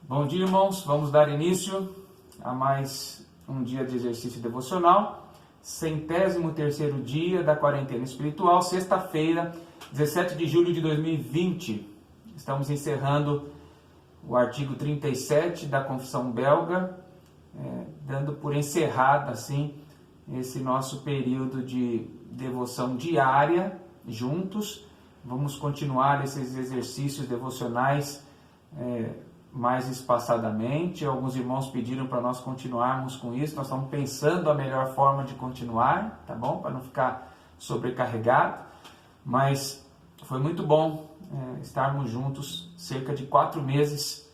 Bom dia, irmãos. Vamos dar início a mais um dia de exercício devocional. 103º dia da quarentena espiritual, sexta-feira, 17 de julho de 2020. Estamos encerrando o artigo 37 da Confissão Belga, dando por encerrado, assim, esse nosso período de devoção diária juntos. Vamos continuar esses exercícios devocionais mais espaçadamente. Alguns irmãos pediram para nós continuarmos com isso. Nós estamos pensando a melhor forma de continuar, tá bom? Para não ficar sobrecarregado. Mas foi muito bom estarmos juntos cerca de 4 meses,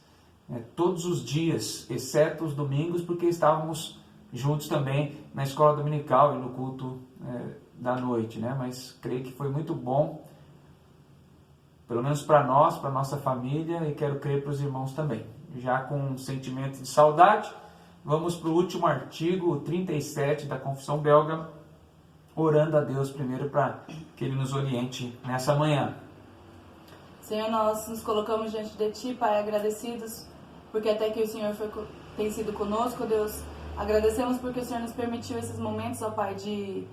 todos os dias, exceto os domingos, porque estávamos juntos também na escola dominical e no culto da noite, né? Mas creio que foi muito bom, pelo menos para nós, para nossa família, e quero crer para os irmãos também. Já com um sentimento de saudade, vamos para o último artigo, o 37 da Confissão Belga, orando a Deus primeiro para que Ele nos oriente nessa manhã. Senhor, nós nos colocamos diante de Ti, Pai, agradecidos, porque até que o Senhor tem sido conosco, Deus. Agradecemos porque o Senhor nos permitiu esses momentos, ó Pai, de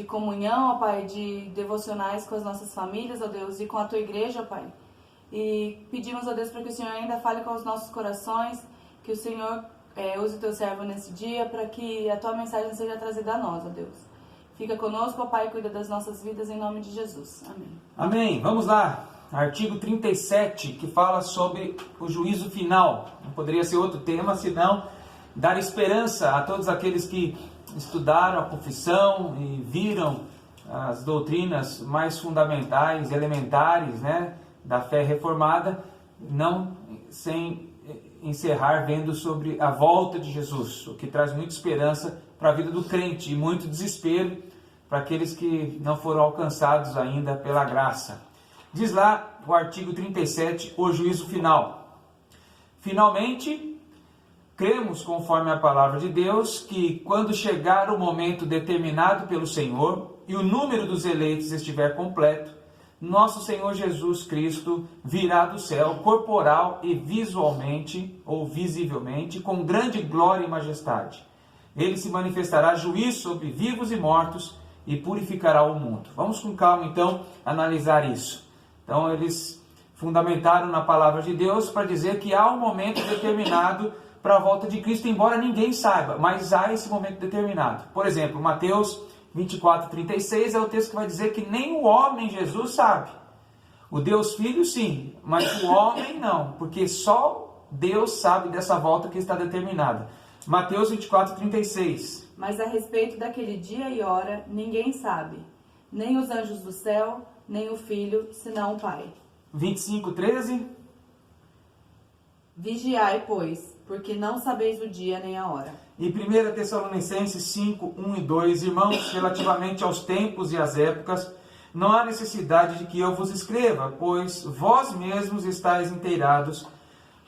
comunhão, ó Pai, de devocionais com as nossas famílias, ó Deus, e com a Tua igreja, ó Pai. E pedimos, ó Deus, para que o Senhor ainda fale com os nossos corações, que o Senhor use o Teu servo nesse dia, para que a Tua mensagem seja trazida a nós, ó Deus. Fica conosco, ó Pai, cuida das nossas vidas, em nome de Jesus. Amém. Amém. Vamos lá. Artigo 37, que fala sobre o juízo final. Não poderia ser outro tema, senão dar esperança a todos aqueles que estudaram a confissão e viram as doutrinas mais fundamentais, elementares, né, da fé reformada, não sem encerrar vendo sobre a volta de Jesus, o que traz muita esperança para a vida do crente e muito desespero para aqueles que não foram alcançados ainda pela graça. Diz lá o artigo 37, o juízo final. Finalmente, cremos, conforme a palavra de Deus, que quando chegar o momento determinado pelo Senhor e o número dos eleitos estiver completo, nosso Senhor Jesus Cristo virá do céu, corporal e visualmente ou visivelmente, com grande glória e majestade. Ele se manifestará juiz sobre vivos e mortos e purificará o mundo. Vamos com calma, então, analisar isso. Então, eles fundamentaram na palavra de Deus para dizer que há um momento determinado para a volta de Cristo, embora ninguém saiba, mas há esse momento determinado. Por exemplo, Mateus 24:36 é o texto que vai dizer que nem o homem Jesus sabe. O Deus Filho sim, mas o homem não, porque só Deus sabe dessa volta que está determinada. Mateus 24:36. Mas a respeito daquele dia e hora, ninguém sabe, nem os anjos do céu, nem o Filho, senão o Pai. 25:13. Vigiai, pois, porque não sabeis o dia nem a hora. E 1 Tessalonicenses 5:1 e 2, irmãos, relativamente aos tempos e às épocas, não há necessidade de que eu vos escreva, pois vós mesmos estáis inteirados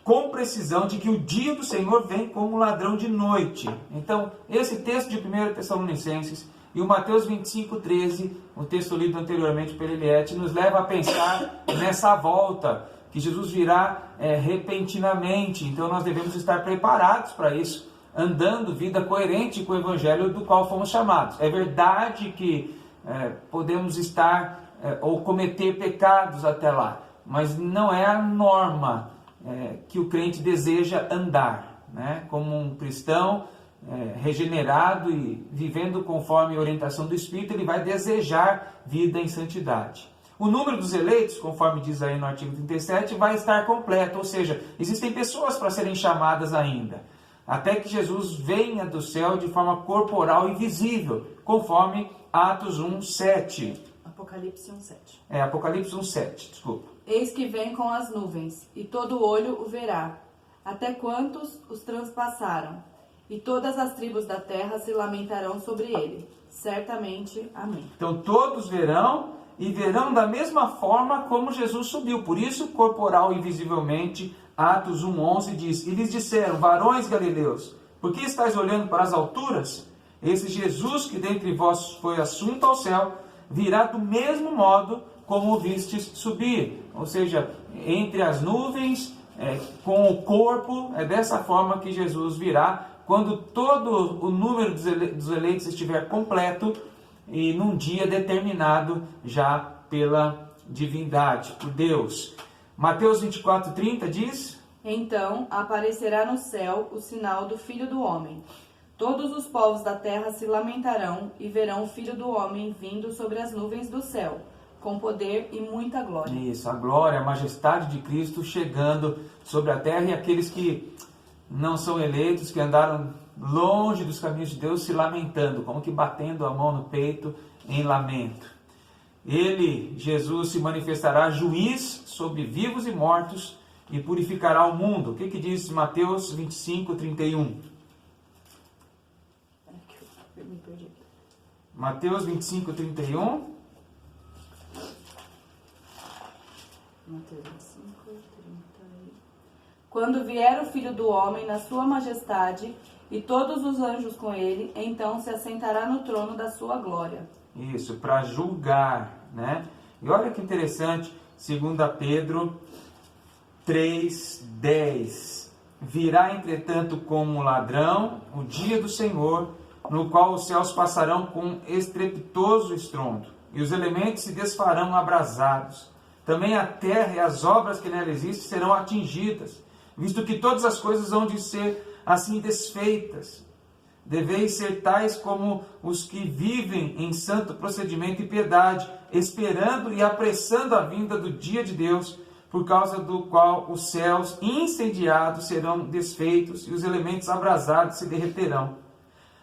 com precisão de que o dia do Senhor vem como ladrão de noite. Então, esse texto de 1 Tessalonicenses e o Mateus 25:13, o texto lido anteriormente pelo Eliette, nos leva a pensar nessa volta, que Jesus virá repentinamente. Então nós devemos estar preparados para isso, andando vida coerente com o Evangelho do qual fomos chamados. É verdade que podemos estar ou cometer pecados até lá, mas não é a norma que o crente deseja andar, né? Como um cristão regenerado e vivendo conforme a orientação do Espírito, ele vai desejar vida em santidade. O número dos eleitos, conforme diz aí no artigo 37, vai estar completo, ou seja, existem pessoas para serem chamadas ainda, até que Jesus venha do céu de forma corporal e visível, conforme Atos 1:7. Apocalipse 1:7. Apocalipse 1:7, desculpa. Eis que vem com as nuvens, e todo olho o verá, até quantos os transpassaram, e todas as tribos da terra se lamentarão sobre ele. Certamente. Amém. Então todos verão, e verão da mesma forma como Jesus subiu. Por isso, corporal e visivelmente, Atos 1:11 diz: E lhes disseram, varões galileus, por que estáis olhando para as alturas? Esse Jesus que dentre vós foi assunto ao céu, virá do mesmo modo como o vistes subir. Ou seja, entre as nuvens, com o corpo. É dessa forma que Jesus virá, quando todo o número dos eleitos estiver completo e num dia determinado já pela divindade, por Deus. Mateus 24:30 diz: Então aparecerá no céu o sinal do Filho do Homem. Todos os povos da terra se lamentarão e verão o Filho do Homem vindo sobre as nuvens do céu, com poder e muita glória. Isso, a glória, a majestade de Cristo chegando sobre a terra, e aqueles que não são eleitos, que andaram longe dos caminhos de Deus, se lamentando, como que batendo a mão no peito em lamento. Ele, Jesus, se manifestará juiz sobre vivos e mortos e purificará o mundo. O que diz Mateus 25:31? Mateus 25:31. Mateus 25:31. Quando vier o Filho do Homem na sua majestade e todos os anjos com ele, então se assentará no trono da sua glória. Isso, para julgar, né? E olha que interessante, 2 Pedro 3:10. Virá, entretanto, como um ladrão o dia do Senhor, no qual os céus passarão com estrepitoso estrondo, e os elementos se desfarão abrasados. Também a terra e as obras que nela existem serão atingidas, visto que todas as coisas hão de ser assim desfeitas. Deveis ser tais como os que vivem em santo procedimento e piedade, esperando e apressando a vinda do dia de Deus, por causa do qual os céus incendiados serão desfeitos e os elementos abrasados se derreterão.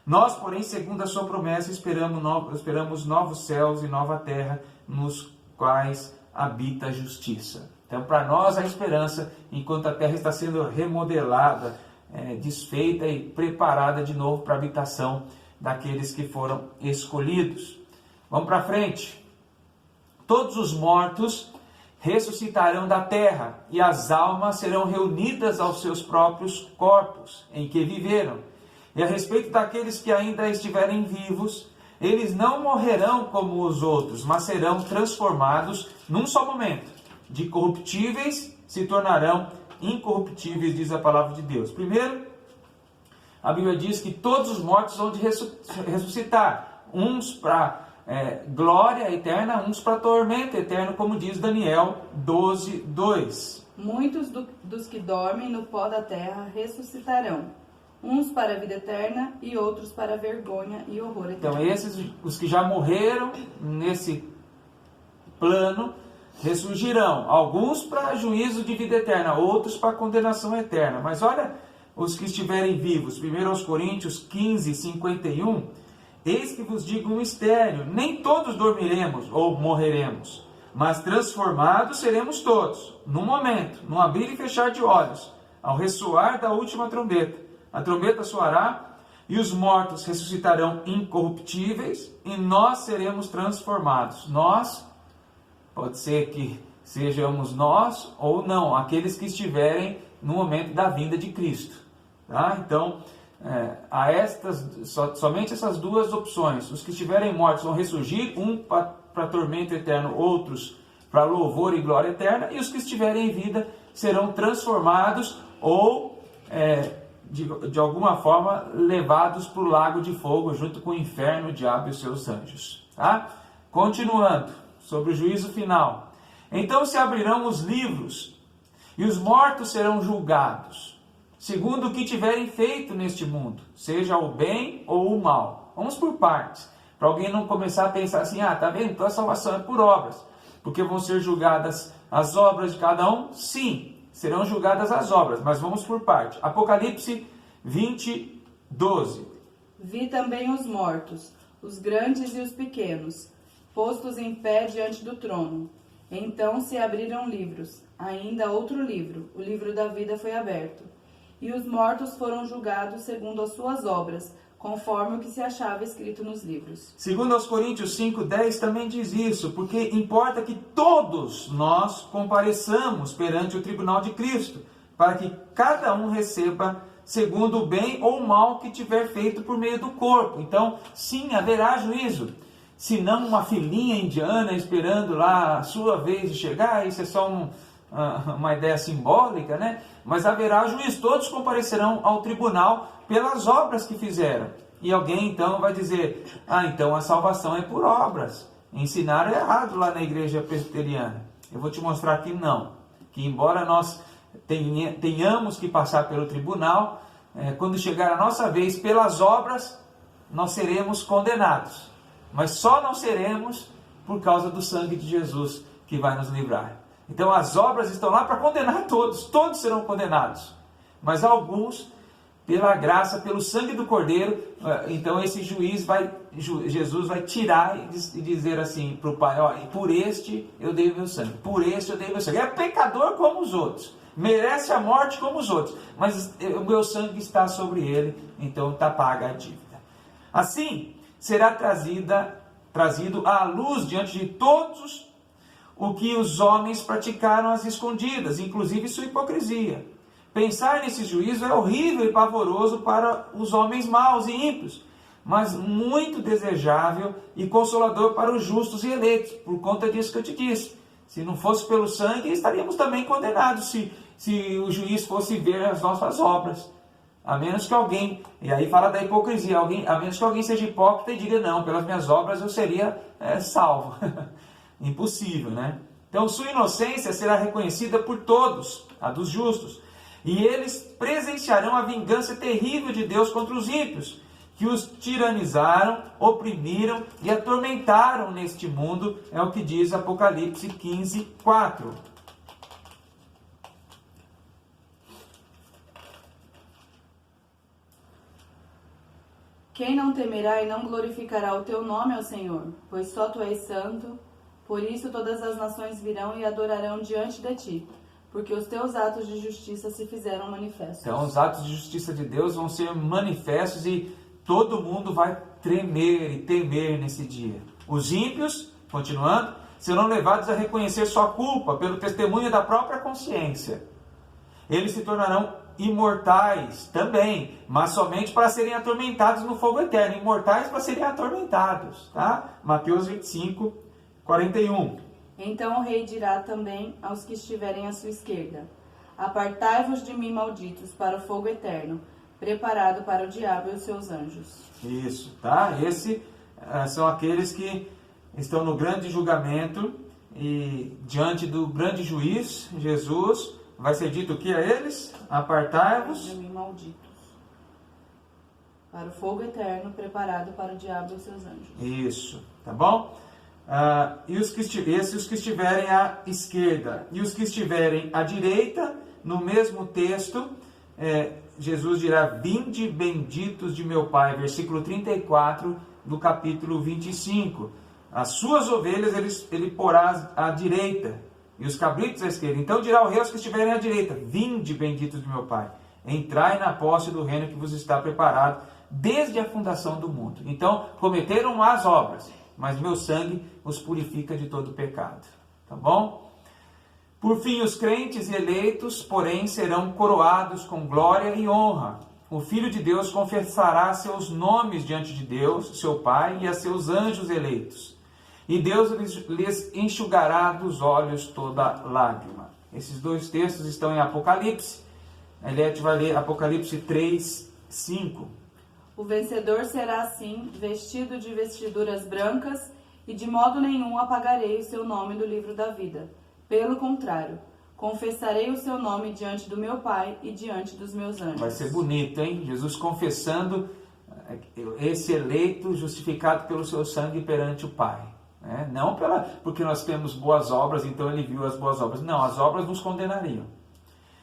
Nós, porém, segundo a sua promessa, esperamos novos céus e nova terra, nos quais habita a justiça. Então, para nós, a esperança, enquanto a terra está sendo remodelada, desfeita e preparada de novo para a habitação daqueles que foram escolhidos. Vamos para frente. Todos os mortos ressuscitarão da terra, e as almas serão reunidas aos seus próprios corpos, em que viveram. E a respeito daqueles que ainda estiverem vivos, eles não morrerão como os outros, mas serão transformados num só momento. De corruptíveis se tornarão incorruptíveis, diz a palavra de Deus. Primeiro, a Bíblia diz que todos os mortos vão de ressuscitar, uns para glória eterna, uns para tormento eterno, como diz Daniel 12:2. Muitos dos que dormem no pó da terra ressuscitarão, uns para a vida eterna e outros para a vergonha e horror eterno. Então esses, os que já morreram nesse plano, ressurgirão, alguns para juízo de vida eterna, outros para condenação eterna. Mas olha os que estiverem vivos, 1 Coríntios 15:51, eis que vos digo um mistério, nem todos dormiremos ou morreremos, mas transformados seremos todos, num momento, num abrir e fechar de olhos, ao ressoar da última trombeta. A trombeta soará e os mortos ressuscitarão incorruptíveis e nós seremos transformados. Nós, pode ser que sejamos nós ou não, aqueles que estiverem no momento da vinda de Cristo. Tá? Então, somente essas duas opções. Os que estiverem mortos vão ressurgir, um para tormento eterno, outros para louvor e glória eterna, e os que estiverem em vida serão transformados ou, de alguma forma, levados para o lago de fogo, junto com o inferno, o diabo e os seus anjos. Tá? Continuando, sobre o juízo final. Então se abrirão os livros, e os mortos serão julgados, segundo o que tiverem feito neste mundo, seja o bem ou o mal. Vamos por partes, para alguém não começar a pensar assim, tá vendo? Então a salvação é por obras, porque vão ser julgadas as obras de cada um? Sim, serão julgadas as obras, mas vamos por parte. Apocalipse 20:12. Vi também os mortos, os grandes e os pequenos, postos em pé diante do trono. Então se abriram livros, ainda outro livro, o livro da vida foi aberto. E os mortos foram julgados segundo as suas obras, conforme o que se achava escrito nos livros. Segundo aos Coríntios 5:10 também diz isso, porque importa que todos nós compareçamos perante o tribunal de Cristo, para que cada um receba segundo o bem ou o mal que tiver feito por meio do corpo. Então, sim, haverá juízo. Se não uma filinha indiana esperando lá a sua vez de chegar, isso é só uma ideia simbólica, né? Mas haverá juízo, todos comparecerão ao tribunal pelas obras que fizeram. E alguém então vai dizer, então a salvação é por obras. Ensinaram errado lá na igreja presbiteriana. Eu vou te mostrar que não. Que embora nós tenhamos que passar pelo tribunal, quando chegar a nossa vez, pelas obras, nós seremos condenados. Mas só não seremos por causa do sangue de Jesus que vai nos livrar. Então as obras estão lá para condenar todos serão condenados. Mas alguns, pela graça, pelo sangue do Cordeiro, então esse Jesus vai tirar e dizer assim para o Pai, por este eu dei meu sangue, por este eu dei meu sangue. É pecador como os outros, merece a morte como os outros, mas o meu sangue está sobre ele, então está paga a dívida. Assim será trazido à luz diante de todos o que os homens praticaram às escondidas, inclusive sua hipocrisia. Pensar nesse juízo é horrível e pavoroso para os homens maus e ímpios, mas muito desejável e consolador para os justos e eleitos, por conta disso que eu te disse. Se não fosse pelo sangue, estaríamos também condenados, se o juiz fosse ver as nossas obras. A menos que alguém, e aí fala da hipocrisia, a menos que alguém seja hipócrita e diga, não, pelas minhas obras eu seria salvo. Impossível, né? Então sua inocência será reconhecida por todos, a dos justos, e eles presenciarão a vingança terrível de Deus contra os ímpios, que os tiranizaram, oprimiram e atormentaram neste mundo, é o que diz Apocalipse 15, 4. Quem não temerá e não glorificará o teu nome ao Senhor? Pois só tu és santo, por isso todas as nações virão e adorarão diante de ti, porque os teus atos de justiça se fizeram manifestos. Então os atos de justiça de Deus vão ser manifestos e todo mundo vai tremer e temer nesse dia. Os ímpios, continuando, serão levados a reconhecer sua culpa pelo testemunho da própria consciência. Eles se tornarão imortais também, mas somente para serem atormentados no fogo eterno. Imortais para serem atormentados, tá? Mateus 25, 41. Então o rei dirá também aos que estiverem à sua esquerda: apartai-vos de mim, malditos, para o fogo eterno, preparado para o diabo e os seus anjos. Isso, tá? Esses são aqueles que estão no grande julgamento e diante do grande juiz, Jesus, vai ser dito o que a eles? Apartai-vos de mim, malditos, para o fogo eterno, preparado para o diabo e os seus anjos. Isso, tá bom? Os que estiverem à esquerda e os que estiverem à direita, no mesmo texto, Jesus dirá: vinde benditos de meu Pai, versículo 34 do capítulo 25. As suas ovelhas ele porá à direita e os cabritos à esquerda. Então dirá o rei aos que estiverem à direita: vinde benditos de meu Pai, entrai na posse do reino que vos está preparado desde a fundação do mundo. Então cometeram más obras, mas meu sangue os purifica de todo pecado. Tá bom? Por fim, os crentes e eleitos, porém, serão coroados com glória e honra. O Filho de Deus confessará seus nomes diante de Deus, seu Pai, e a seus anjos eleitos. E Deus lhes enxugará dos olhos toda lágrima. Esses dois textos estão em Apocalipse. A Eliette vai ler Apocalipse 3, 5. O vencedor será assim, vestido de vestiduras brancas, e de modo nenhum apagarei o seu nome do livro da vida. Pelo contrário, confessarei o seu nome diante do meu Pai e diante dos meus anjos. Vai ser bonito, hein? Jesus confessando esse eleito justificado pelo seu sangue perante o Pai. Não porque nós temos boas obras, então ele viu as boas obras. Não, as obras nos condenariam.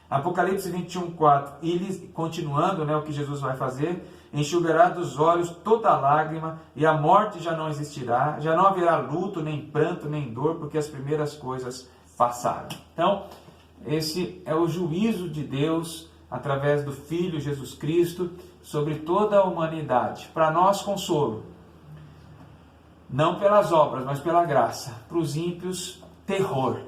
Apocalipse 21, 4. E continuando, o que Jesus vai fazer: enxugará dos olhos toda lágrima, e a morte já não existirá, já não haverá luto, nem pranto, nem dor, porque as primeiras coisas passaram. Então, esse é o juízo de Deus, através do Filho Jesus Cristo, sobre toda a humanidade. Para nós, consolo. Não pelas obras, mas pela graça. Para os ímpios, terror.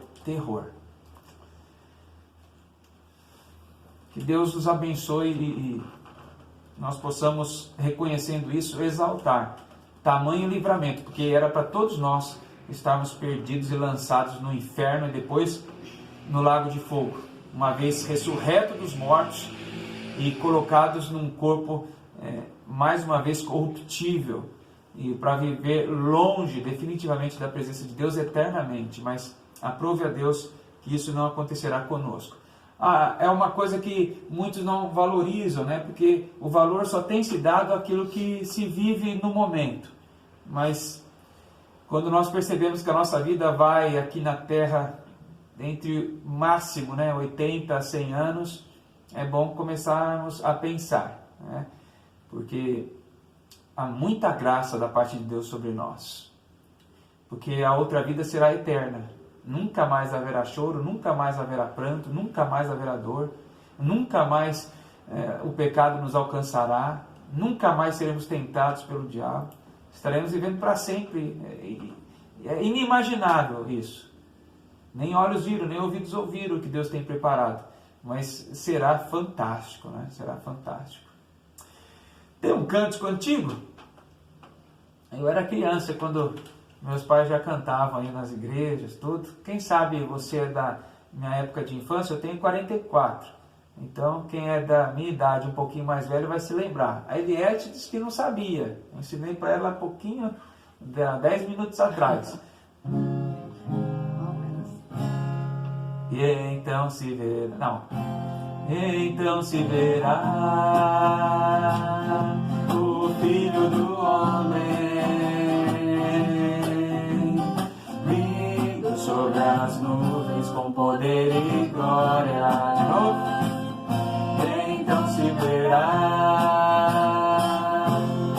Que Deus nos abençoe e nós possamos, reconhecendo isso, exaltar tamanho livramento, porque era para todos nós estarmos perdidos e lançados no inferno e depois no lago de fogo, uma vez ressurreto dos mortos e colocados num corpo mais uma vez corruptível, e para viver longe definitivamente da presença de Deus eternamente. Mas aprove a Deus que isso não acontecerá conosco. É uma coisa que muitos não valorizam, né? Porque o valor só tem se dado àquilo que se vive no momento. Mas quando nós percebemos que a nossa vida vai aqui na Terra entre máximo 80 a 100 anos, é bom começarmos a pensar, né? Porque há muita graça da parte de Deus sobre nós. Porque a outra vida será eterna. Nunca mais haverá choro, nunca mais haverá pranto, nunca mais haverá dor, nunca mais o pecado nos alcançará, nunca mais seremos tentados pelo diabo. Estaremos vivendo para sempre. É inimaginável isso. Nem olhos viram, nem ouvidos ouviram o que Deus tem preparado. Mas será fantástico, né? Será fantástico. Tem um cântico antigo. Eu era criança quando meus pais já cantavam aí nas igrejas, tudo. Quem sabe você é da minha época de infância, eu tenho 44. Então, quem é da minha idade, um pouquinho mais velho, vai se lembrar. A Eliette disse que não sabia. Eu ensinei para ela há pouquinho, 10 minutos atrás. E então se verá. Não. Então se verá o Filho do Homem vindo sobre as nuvens com poder e glória. De novo. Então se verá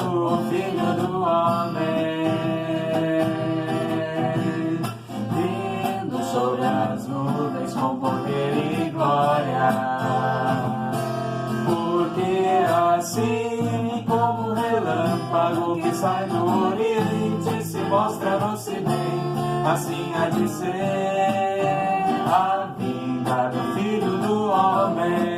o Filho do Homem vindo sobre as nuvens com poder e glória. Porque assim como o relâmpago que sai do Oriente se mostra no Ocidente, assim há de ser a vinda do Filho do Homem.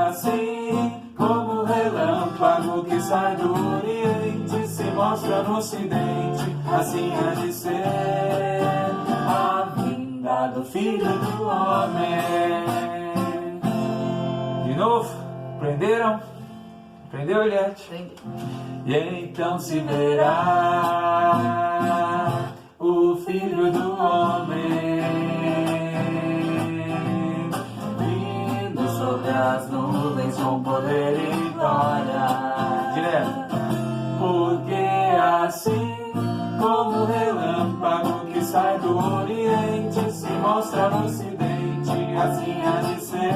Assim como o relâmpago que sai do Oriente se mostra no Ocidente, assim há de ser a vinda do Filho do Homem. De novo, aprenderam? Aprendeu, Eliette? Entendi. E então se verá o Filho do Homem vindo sobre as nuvens com poder e glória. Direto. Porque assim como o relâmpago que sai do Oriente se mostra no Ocidente, assim há de ser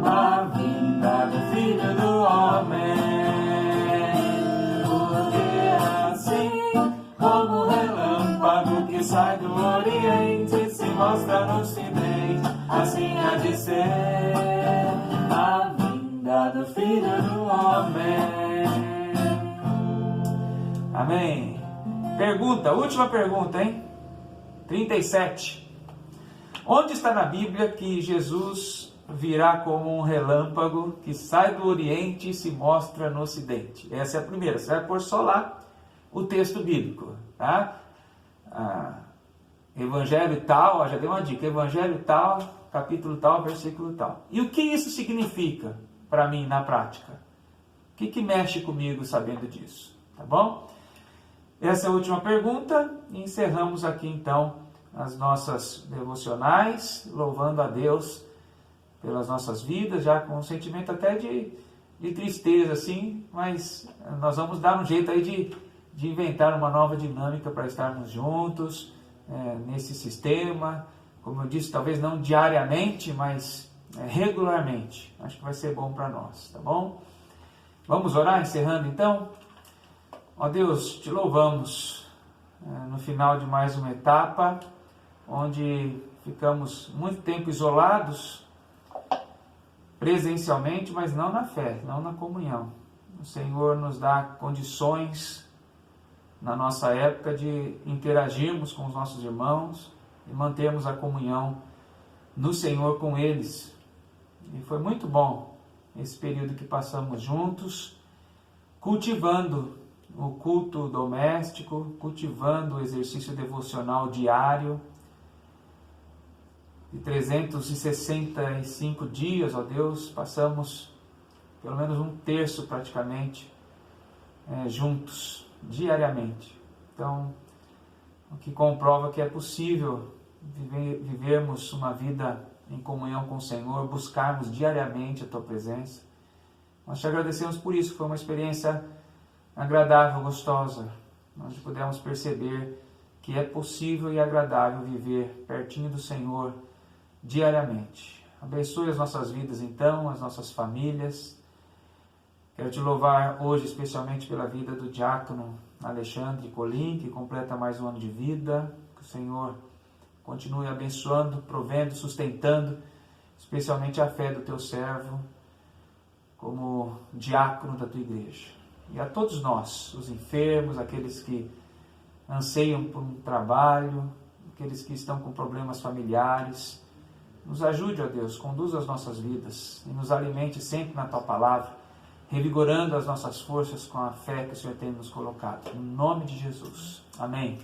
a vinda do Filho do Homem. Porque assim como o relâmpago que sai do Oriente se mostra no Ocidente, assim há de ser a vinda do Filho do Homem. Amém. Pergunta, última pergunta, hein? 37. Onde está na Bíblia que Jesus virá como um relâmpago que sai do Oriente e se mostra no Ocidente? Essa é a primeira. Você vai pôr só lá o texto bíblico, tá? Evangelho tal, já dei uma dica. Evangelho tal, capítulo tal, versículo tal. E o que isso significa para mim na prática? O que mexe comigo sabendo disso? Tá bom? Essa é a última pergunta e encerramos aqui então as nossas devocionais, louvando a Deus pelas nossas vidas, já com um sentimento até de tristeza, assim, mas nós vamos dar um jeito aí de inventar uma nova dinâmica para estarmos juntos nesse sistema, como eu disse, talvez não diariamente, mas regularmente. Acho que vai ser bom para nós, tá bom? Vamos orar, encerrando então? Ó Deus, te louvamos no final de mais uma etapa, onde ficamos muito tempo isolados, presencialmente, mas não na fé, não na comunhão. O Senhor nos dá condições, na nossa época, de interagirmos com os nossos irmãos e mantermos a comunhão no Senhor com eles. E foi muito bom esse período que passamos juntos, cultivando o culto doméstico, cultivando o exercício devocional diário. De 365 dias, ó Deus, passamos pelo menos um terço praticamente juntos, diariamente. Então, o que comprova que é possível vivermos uma vida em comunhão com o Senhor, buscarmos diariamente a Tua presença. Nós te agradecemos por isso, foi uma experiência agradável, gostosa, onde pudemos perceber que é possível e agradável viver pertinho do Senhor diariamente. Abençoe as nossas vidas então, as nossas famílias. Quero te louvar hoje especialmente pela vida do diácono Alexandre Colim, que completa mais um ano de vida. Que o Senhor continue abençoando, provendo, sustentando, especialmente a fé do teu servo, como diácono da tua igreja. E a todos nós, os enfermos, aqueles que anseiam por um trabalho, aqueles que estão com problemas familiares, nos ajude, ó Deus, conduza as nossas vidas e nos alimente sempre na tua palavra, revigorando as nossas forças com a fé que o Senhor tem nos colocado. Em nome de Jesus. Amém.